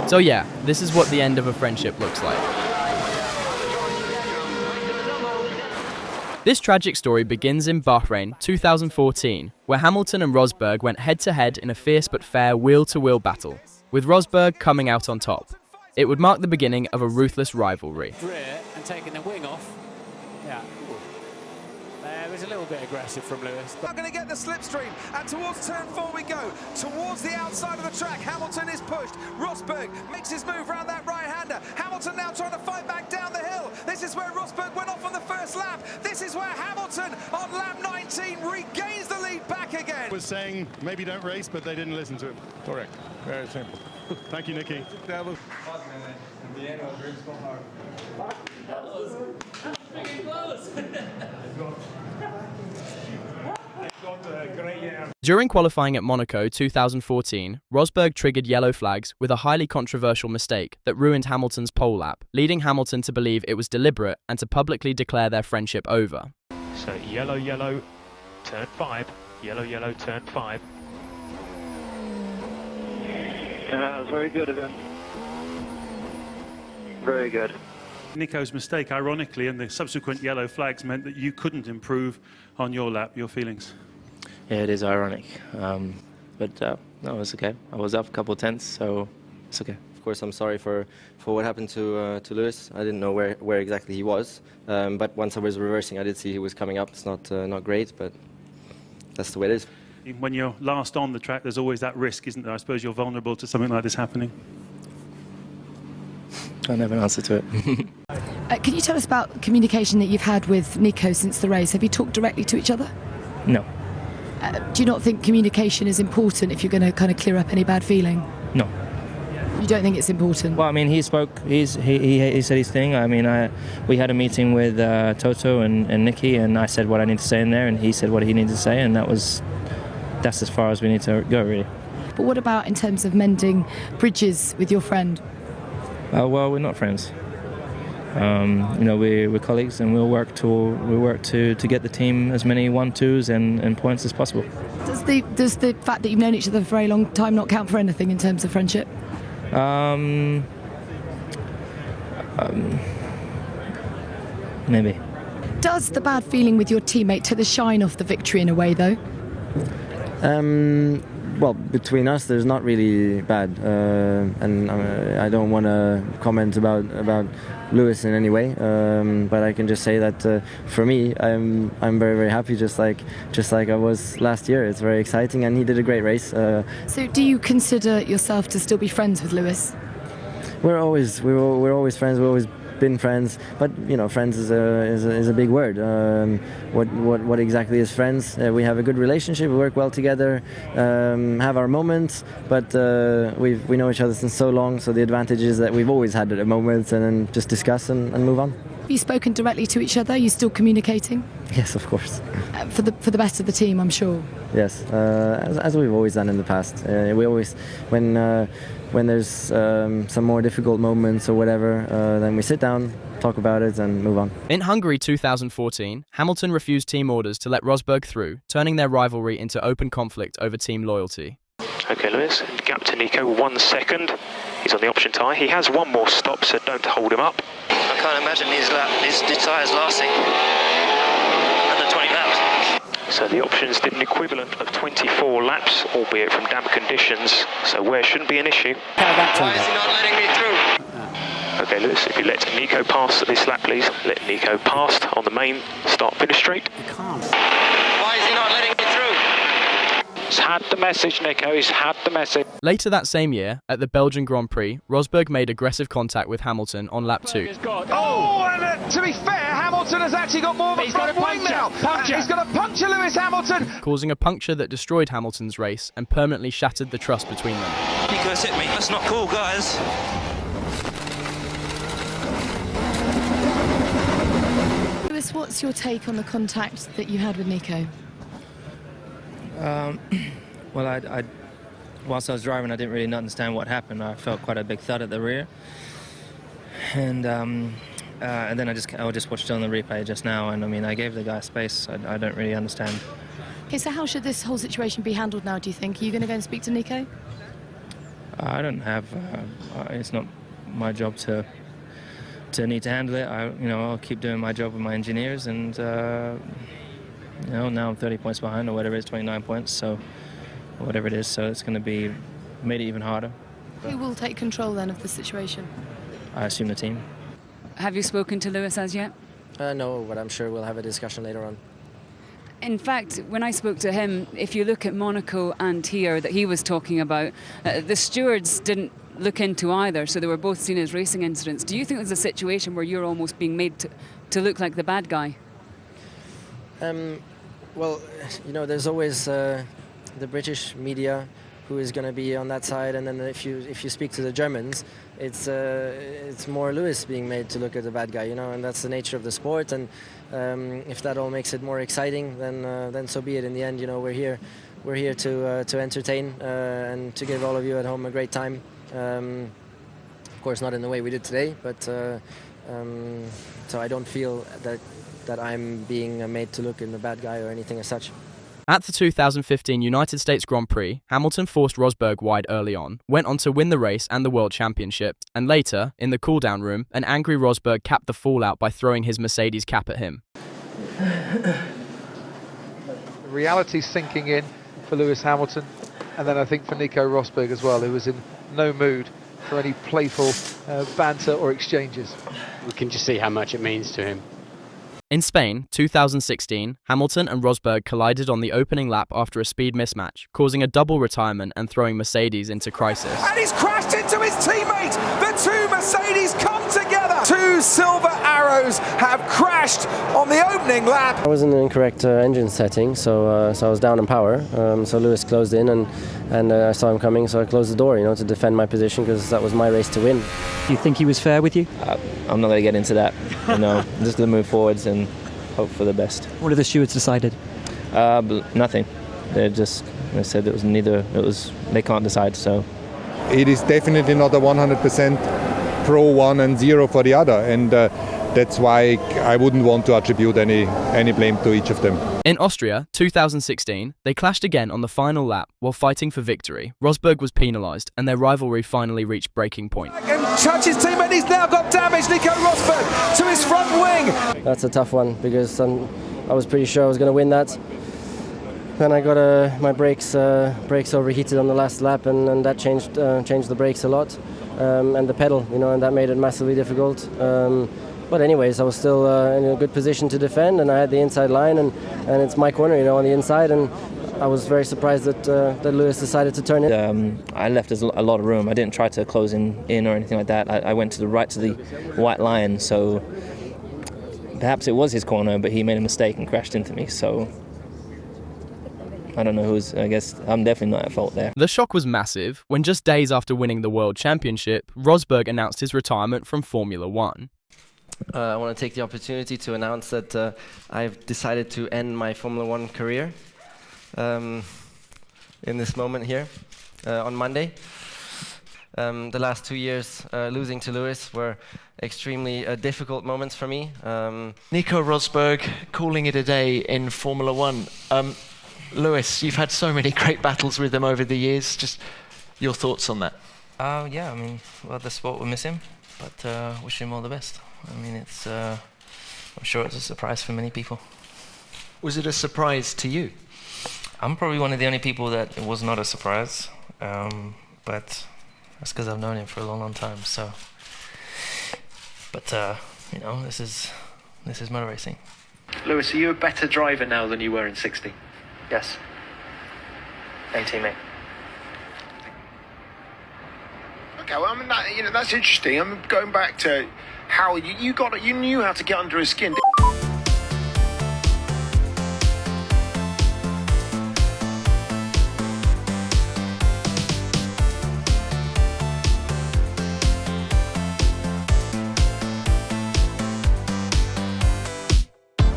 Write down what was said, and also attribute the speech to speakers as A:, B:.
A: So yeah, this is what the end of a friendship looks like. This tragic story begins in Bahrain 2014, where Hamilton and Rosberg went head-to-head in a fierce but fair wheel-to-wheel battle, with Rosberg coming out on top. It would mark the beginning of a ruthless rivalry.
B: Rear and taking the wing off. Yeah. It was a little bit aggressive from Lewis.
C: Not going to get the slipstream, and towards turn 4 we go. Towards the outside of the track, Hamilton is pushed. Rosberg makes his move around that right-hander. Hamilton now trying to fight back down the hill. This is where Rosberg went off on the first lap. This is where Hamilton on lap 19 regains the lead back again.
D: Was saying maybe don't race, but they didn't listen to him. Correct. Very simple. Thank you, Nicky. That was the end was very hard. That was freaking close.
A: During qualifying at Monaco 2014, Rosberg triggered yellow flags with a highly controversial mistake that ruined Hamilton's pole lap, leading Hamilton to believe it was deliberate and to publicly declare their friendship over.
E: So yellow, yellow, turn 5. Yellow, yellow, turn 5.
F: Yeah, that was very good of him. Very good.
G: Nico's mistake, ironically, and the subsequent yellow flags meant that you couldn't improve on your lap. Your feelings?
H: Yeah, it is ironic, but no, it's okay. I was up a couple of tenths, so it's okay.
I: Of course, I'm sorry for what happened to Lewis. I didn't know where exactly he was, but once I was reversing, I did see he was coming up. It's not great, but that's the way it is.
G: When you're last on the track, there's always that risk, isn't there? I suppose you're vulnerable to something like this happening.
H: I never an answer to it.
J: Can you tell us about communication that you've had with Nico since the race? Have you talked directly to each other?
H: No.
J: Do you not think communication is important if you're going to kind of clear up any bad feeling?
H: No.
J: You don't think it's important?
H: Well, I mean, he spoke. He said his thing. I mean, we had a meeting with Toto and Nicky, and I said what I need to say in there, and he said what he needed to say, and that's as far as we need to go, really.
J: But what about in terms of mending bridges with your friend?
H: Well, we're not friends. You know, we're colleagues, and we'll work to get the team as many 1-2s and points as possible.
J: Does the fact that you've known each other for a very long time not count for anything in terms of friendship?
H: Maybe.
J: Does the bad feeling with your teammate take the shine off the victory in a way, though?
I: Well, between us, there's not really bad, and I don't want to comment about Lewis in any way, but I can just say that for me, I'm very, very happy, just like I was last year. It's very exciting, and he did a great race.
J: So, do you consider yourself to still be friends with Lewis?
I: We're always friends. We've always been friends, but you know, friends is a big word. What exactly is friends? We have a good relationship. We work well together. Have our moments, but we know each other since so long. So the advantage is that we've always had a moment, and then just discuss and move on.
J: Have you spoken directly to each other? Are you still communicating?
I: Yes, of course.
J: For the best of the team, I'm sure.
I: Yes, as we've always done in the past. We always, when there's some more difficult moments or whatever, then we sit down, talk about it, and move on.
A: In Hungary 2014, Hamilton refused team orders to let Rosberg through, turning their rivalry into open conflict over team loyalty.
E: Okay, Lewis, gap to Nico, 1 second. He's on the option tyre. He has one more stop, so don't hold him up.
F: I can't imagine these tyres lasting under 20 laps.
E: So the options did an equivalent of 24 laps, albeit from damp conditions, so wear shouldn't be an issue.
F: Why is he not letting me through?
E: Okay, Lewis, if you let Nico pass this lap, please. Let Nico pass on the main start-finish straight.
F: Why is he not letting me through?
E: He's had the message, Nico, he's had the message.
A: Later that same year, at the Belgian Grand Prix, Rosberg made aggressive contact with Hamilton on lap 2.
C: Oh, and to be fair, Hamilton has actually got more of a front wing now. He's got to puncture Lewis Hamilton.
A: Causing a puncture that destroyed Hamilton's race and permanently shattered the trust between them.
F: Nico's hit me. That's not cool, guys.
J: Lewis, what's your take on the contact that you had with Nico?
H: Well, whilst I was driving, I didn't really understand what happened. I felt quite a big thud at the rear, and then I just watched it on the replay just now, and I mean, I gave the guy space. I don't really understand.
J: Okay, so how should this whole situation be handled now, do you think? Are you going to go and speak to Nico?
H: I don't have. It's not my job to need to handle it. I'll keep doing my job with my engineers, and now I'm 30 points behind, or whatever it is, 29 points. So whatever it is, so it's going to be made it even harder.
J: Who will take control then of the situation?
H: I assume the team.
K: Have you spoken to Lewis as yet?
I: No, but I'm sure we'll have a discussion later on.
K: In fact, when I spoke to him, if you look at Monaco and here that he was talking about, the stewards didn't look into either, so they were both seen as racing incidents. Do you think there's a situation where you're almost being made to look like the bad guy?
I: Well, there's always the British media who is going to be on that side, and then if you speak to the Germans, it's more Lewis being made to look at the bad guy, and that's the nature of the sport. And if that all makes it more exciting, then so be it. In the end, we're here to entertain and to give all of you at home a great time. Of course, not in the way we did today, but so I don't feel that I'm being made to look in the bad guy or anything as such.
A: At the 2015 United States Grand Prix, Hamilton forced Rosberg wide early on, went on to win the race and the World Championship, and later, in the cool-down room, an angry Rosberg capped the fallout by throwing his Mercedes cap at him.
L: Reality sinking in for Lewis Hamilton, and then I think for Nico Rosberg as well, who was in no mood for any playful banter or exchanges.
M: We can just see how much it means to him.
A: In Spain, 2016, Hamilton and Rosberg collided on the opening lap after a speed mismatch, causing a double retirement and throwing Mercedes into crisis.
C: And he's crashed into his teammate. The two Mercedes come together. Two silver arrows have crashed on the opening lap.
I: I was in the incorrect engine setting, so I was down in power. So Lewis closed in, and I saw him coming, so I closed the door, to defend my position, because that was my race to win.
N: Do you think he was fair with you?
H: I'm not going to get into that. I'm just going to move forwards and hope for the best.
N: What have the stewards decided?
H: Nothing. They said they can't decide. So
O: it is definitely not a 100% pro one and 0 for the other, and that's why I wouldn't want to attribute any blame to each of them.
A: In Austria, 2016, they clashed again on the final lap while fighting for victory. Rosberg was penalised, and their rivalry finally reached breaking point.
C: And touch his teammate, he's now got damage. Nico Rosberg to his front wing.
I: That's a tough one, because I was pretty sure I was going to win that. Then I got my brakes overheated on the last lap, and that changed the brakes a lot, and the pedal, and that made it massively difficult. But anyways, I was still in a good position to defend, and I had the inside line, and it's my corner, on the inside, and I was very surprised that Lewis decided to turn in.
H: I left a lot of room. I didn't try to close in or anything like that. I went to the right to the white line, so perhaps it was his corner, but he made a mistake and crashed into me, so I don't know I guess I'm definitely not at fault there.
A: The shock was massive when just days after winning the World Championship, Rosberg announced his retirement from Formula One.
I: I want to take the opportunity to announce that I've decided to end my Formula One career in this moment here on Monday. The last 2 years losing to Lewis were extremely difficult moments for me.
F: Nico Rosberg calling it a day in Formula One. Lewis, you've had so many great battles with him over the years. Just your thoughts on that?
H: Yeah, the sport will miss him, but wish him all the best. I'm sure it's a surprise for many people.
F: Was it a surprise to you?
H: I'm probably one of the only people that it was not a surprise, but that's because I've known him for a long, long time. So, but this is motor racing.
E: Lewis, are you a better driver now than you were in 16?
H: Yes. And teammate.
P: Okay, well, that's interesting. I'm going back to how you knew how to get under his skin.